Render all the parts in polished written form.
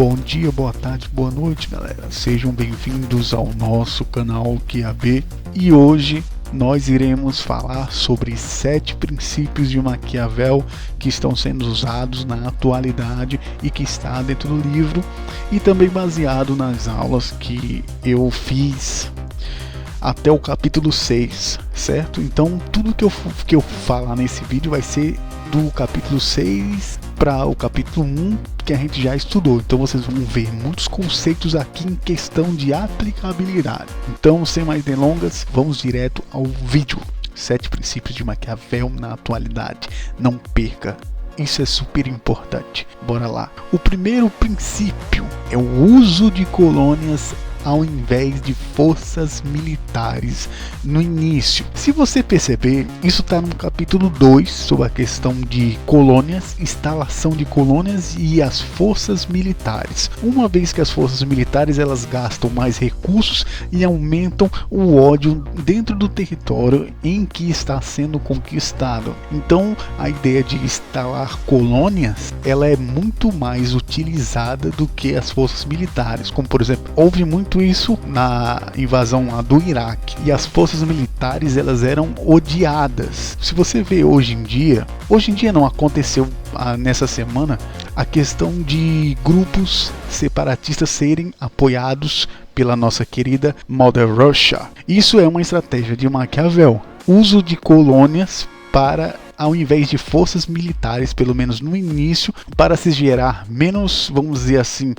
Bom dia, boa tarde, boa noite, galera. Sejam bem-vindos ao nosso canal QAB. E hoje nós iremos falar sobre 7 princípios de Maquiavel que estão sendo usados na atualidade e que está dentro do livro e também baseado nas aulas que eu fiz até o capítulo 6, certo? Então tudo que eu falar nesse vídeo vai ser do capítulo 6 para o capítulo 1 que a gente já estudou. Então vocês vão ver muitos conceitos aqui em questão de aplicabilidade. Então, sem mais delongas, vamos direto ao vídeo. 7 princípios de Maquiavel na atualidade. Não perca, isso é super importante. Bora lá. O primeiro princípio é o uso de colônias ao invés de forças militares no início. Se você perceber, isso está no capítulo 2 sobre a questão de colônias, instalação de colônias e as forças militares. Uma vez que as forças militares elas gastam mais recursos e aumentam o ódio dentro do território em que está sendo conquistado. Então a ideia de instalar colônias ela é muito mais utilizada do que as forças militares, como por exemplo, houve muito isso na invasão do Iraque e as forças militares elas eram odiadas. Se você vê hoje em dia não aconteceu nessa semana a questão de grupos separatistas serem apoiados pela nossa querida Mother Russia. Isso é uma estratégia de Maquiavel, uso de colônias para ao invés de forças militares, pelo menos no início, para se gerar menos, vamos dizer assim,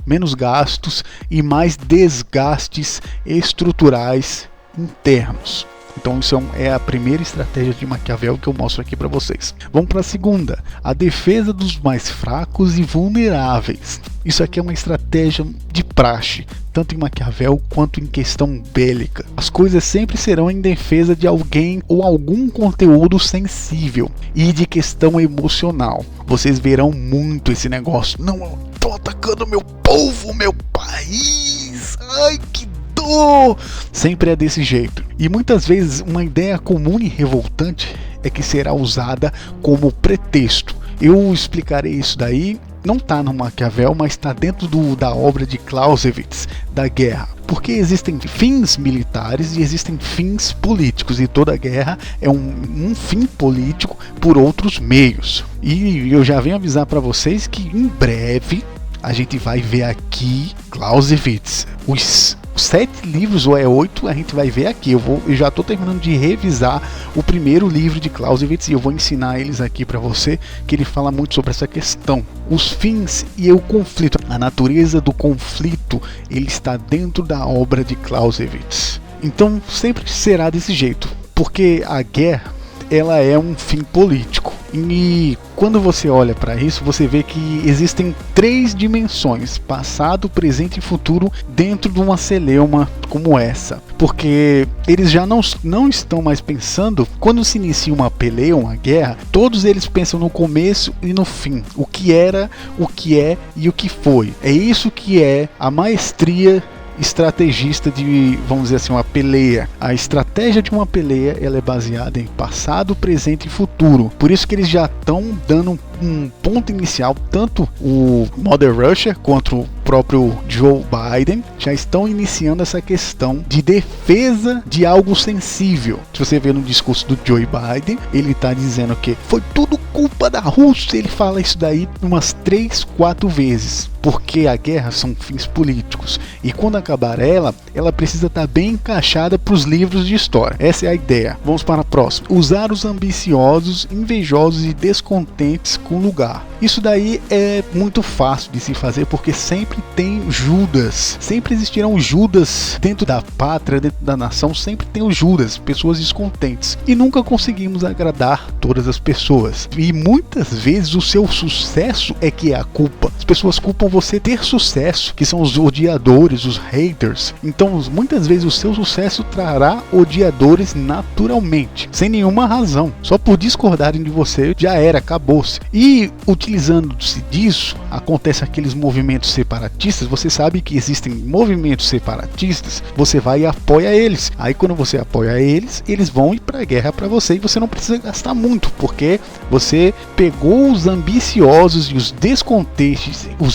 menos gastos e mais desgastes estruturais internos. Então isso é a primeira estratégia de Maquiavel que eu mostro aqui para vocês. Vamos para a segunda, a defesa dos mais fracos e vulneráveis. Isso aqui é uma estratégia de praxe, tanto em Maquiavel quanto em questão bélica. As coisas sempre serão em defesa de alguém ou algum conteúdo sensível e de questão emocional. Vocês verão muito esse negócio. Não, eu tô atacando meu povo, meu país. Ai, que dor! Sempre é desse jeito. E muitas vezes uma ideia comum e revoltante é que será usada como pretexto. Eu explicarei isso daí. Não está no Maquiavel, mas está dentro da obra de Clausewitz, da guerra. Porque existem fins militares e existem fins políticos. E toda guerra é um fim político por outros meios. E eu já venho avisar para vocês que em breve a gente vai ver aqui Clausewitz. Os 7 livros, ou é 8, a gente vai ver aqui. Eu já estou terminando de revisar o primeiro livro de Clausewitz e eu vou ensinar eles aqui para você, que ele fala muito sobre essa questão. Os fins e o conflito. A natureza do conflito, ele está dentro da obra de Clausewitz. Então sempre será desse jeito, porque a guerra ela é um fim político. E quando você olha para isso, você vê que existem 3 dimensões, passado, presente e futuro, dentro de uma celeuma como essa. Porque eles já não estão mais pensando, quando se inicia uma peleia, uma guerra, todos eles pensam no começo e no fim. O que era, o que é e o que foi. É isso que é a maestria estrategista de, vamos dizer assim, uma peleia. A estratégia de uma peleia ela é baseada em passado, presente e futuro. Por isso que eles já estão dando um ponto inicial, tanto o Mother Russia quanto o próprio Joe Biden já estão iniciando essa questão de defesa de algo sensível. Se você vê no discurso do Joe Biden, ele está dizendo que foi tudo culpa da Rússia. Ele fala isso daí umas 3, 4 vezes, porque a guerra são fins políticos e quando acabar ela precisa estar bem encaixada para os livros de história. Essa é a ideia. Vamos para a próxima. Usar os ambiciosos, invejosos e descontentes com o lugar. Isso daí é muito fácil de se fazer porque sempre tem Judas. Sempre existirão Judas dentro da pátria, dentro da nação. Sempre tem os Judas, pessoas descontentes. E nunca conseguimos agradar todas as pessoas. E muitas vezes o seu sucesso é que é a culpa. As pessoas culpam você ter sucesso, que são os odiadores, os haters. Então muitas vezes o seu sucesso trará odiadores naturalmente, sem nenhuma razão. Só por discordarem de você já era, acabou-se. E E utilizando-se disso, acontece aqueles movimentos separatistas. Você sabe que existem movimentos separatistas, você vai e apoia eles. Aí quando você apoia eles, eles vão ir para a guerra para você e você não precisa gastar muito, porque você pegou os ambiciosos e os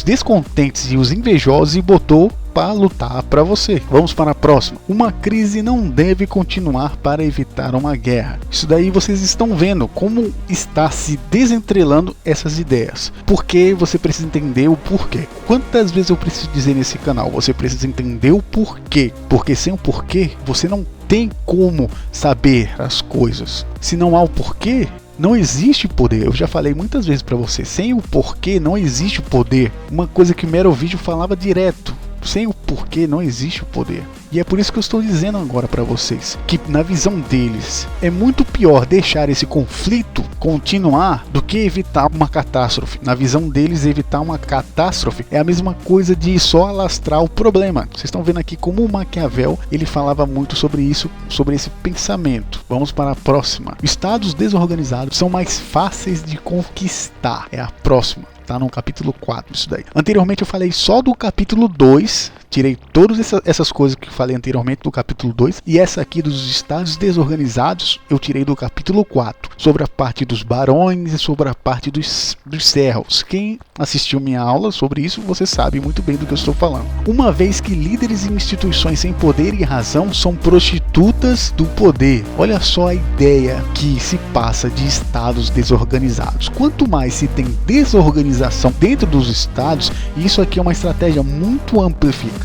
descontentes e os invejosos e botou para lutar para você. Vamos para a próxima. Uma crise não deve continuar para evitar uma guerra. Isso daí vocês estão vendo como está se desentrelando essas ideias. Porque você precisa entender o porquê. Quantas vezes eu preciso dizer nesse canal? Você precisa entender o porquê. Porque sem o porquê, você não tem como saber as coisas. Se não há o porquê, não existe poder. Eu já falei muitas vezes para você, sem o porquê não existe poder. Uma coisa que o Merovídeo falava direto. Sem o porquê não existe o poder. E é por isso que eu estou dizendo agora para vocês que na visão deles é muito pior deixar esse conflito continuar do que evitar uma catástrofe. Na visão deles, evitar uma catástrofe é a mesma coisa de só alastrar o problema. Vocês estão vendo aqui como o Maquiavel ele falava muito sobre isso, sobre esse pensamento. Vamos para a próxima. Estados desorganizados são mais fáceis de conquistar. É a próxima. Tá no capítulo 4 isso daí. Anteriormente eu falei só do capítulo 2. Tirei todas essas coisas que eu falei anteriormente do capítulo 2. E essa aqui dos estados desorganizados eu tirei do capítulo 4. Sobre a parte dos barões e sobre a parte dos servos. Quem assistiu minha aula sobre isso, você sabe muito bem do que eu estou falando. Uma vez que líderes e instituições sem poder e razão são prostitutas do poder. Olha só a ideia que se passa de estados desorganizados. Quanto mais se tem desorganização dentro dos estados, e isso aqui é uma estratégia muito amplificada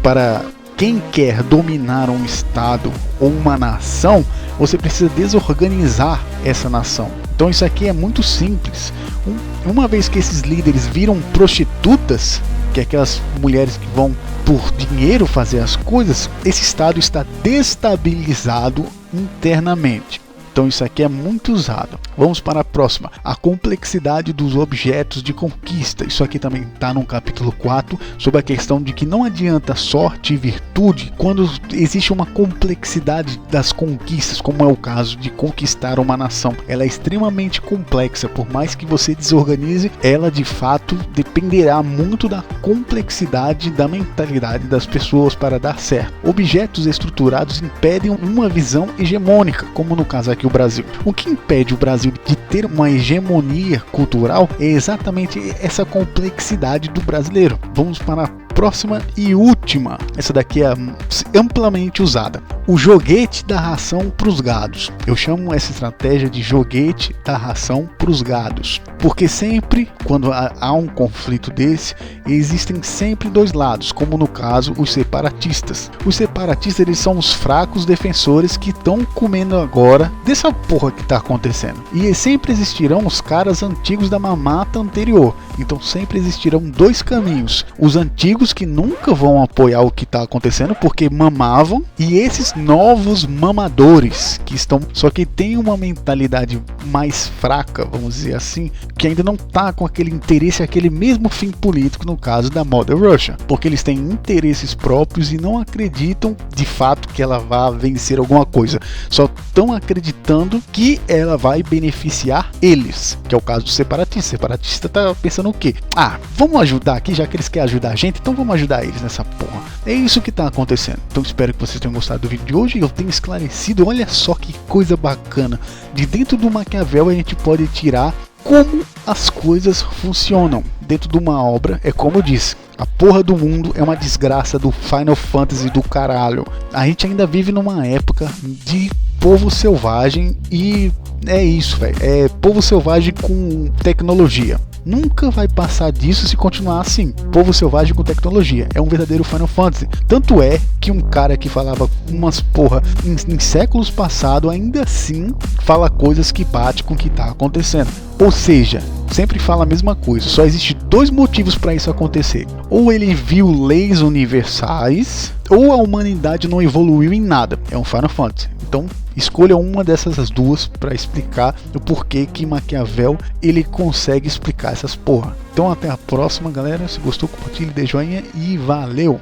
para quem quer dominar um estado ou uma nação, você precisa desorganizar essa nação. Então isso aqui é muito simples. Uma vez que esses líderes viram prostitutas, que é aquelas mulheres que vão por dinheiro fazer as coisas, esse estado está destabilizado internamente. Então isso aqui é muito usado. Vamos para a próxima. A complexidade dos objetos de conquista. Isso aqui também está no capítulo 4, sobre a questão de que não adianta sorte e virtude quando existe uma complexidade das conquistas, como é o caso de conquistar uma nação. Ela é extremamente complexa, por mais que você desorganize, ela de fato dependerá muito da complexidade da mentalidade das pessoas para dar certo. Objetos estruturados impedem uma visão hegemônica, como no caso aqui o Brasil. O que impede o Brasil de ter uma hegemonia cultural é exatamente essa complexidade do brasileiro. Vamos para a próxima e última. Essa daqui é amplamente usada. O joguete da ração para os gados. Eu chamo essa estratégia de joguete da ração para os gados. Porque sempre, quando há um conflito desse, existem sempre dois lados, como no caso os separatistas. Os separatistas eles são os fracos defensores que estão comendo agora dessa porra que está acontecendo. E sempre existirão os caras antigos da mamata anterior. Então sempre existirão dois caminhos. Os antigos que nunca vão apoiar o que está acontecendo porque mamavam, e esses novos mamadores que estão, só que tem uma mentalidade mais fraca, vamos dizer assim, que ainda não está com aquele interesse, aquele mesmo fim político no caso da Mother Russia, porque eles têm interesses próprios e não acreditam de fato que ela vá vencer alguma coisa, só estão acreditando que ela vai beneficiar eles, que é o caso do separatista. O separatista está pensando o quê? Vamos ajudar aqui, já que eles querem ajudar a gente, então vamos ajudar eles nessa porra. É isso que está acontecendo. Então espero que vocês tenham gostado do vídeo de hoje. Eu tenho esclarecido, olha só que coisa bacana. De dentro do Maquiavel a gente pode tirar como as coisas funcionam. Dentro de uma obra, é como eu disse, a porra do mundo é uma desgraça do Final Fantasy do caralho. A gente ainda vive numa época de povo selvagem e é isso, velho. É povo selvagem com tecnologia. Nunca vai passar disso se continuar assim. Povo selvagem com tecnologia. É um verdadeiro Final Fantasy. Tanto é que um cara que falava umas porra em séculos passados ainda assim fala coisas que bate com o que está acontecendo. Ou seja, sempre fala a mesma coisa. Só existe dois motivos para isso acontecer. Ou ele viu leis universais, ou a humanidade não evoluiu em nada. É um Final Fantasy. Então escolha uma dessas duas para explicar o porquê que Maquiavel ele consegue explicar essas porra. Então até a próxima, galera. Se gostou, compartilhe, dê joinha e valeu!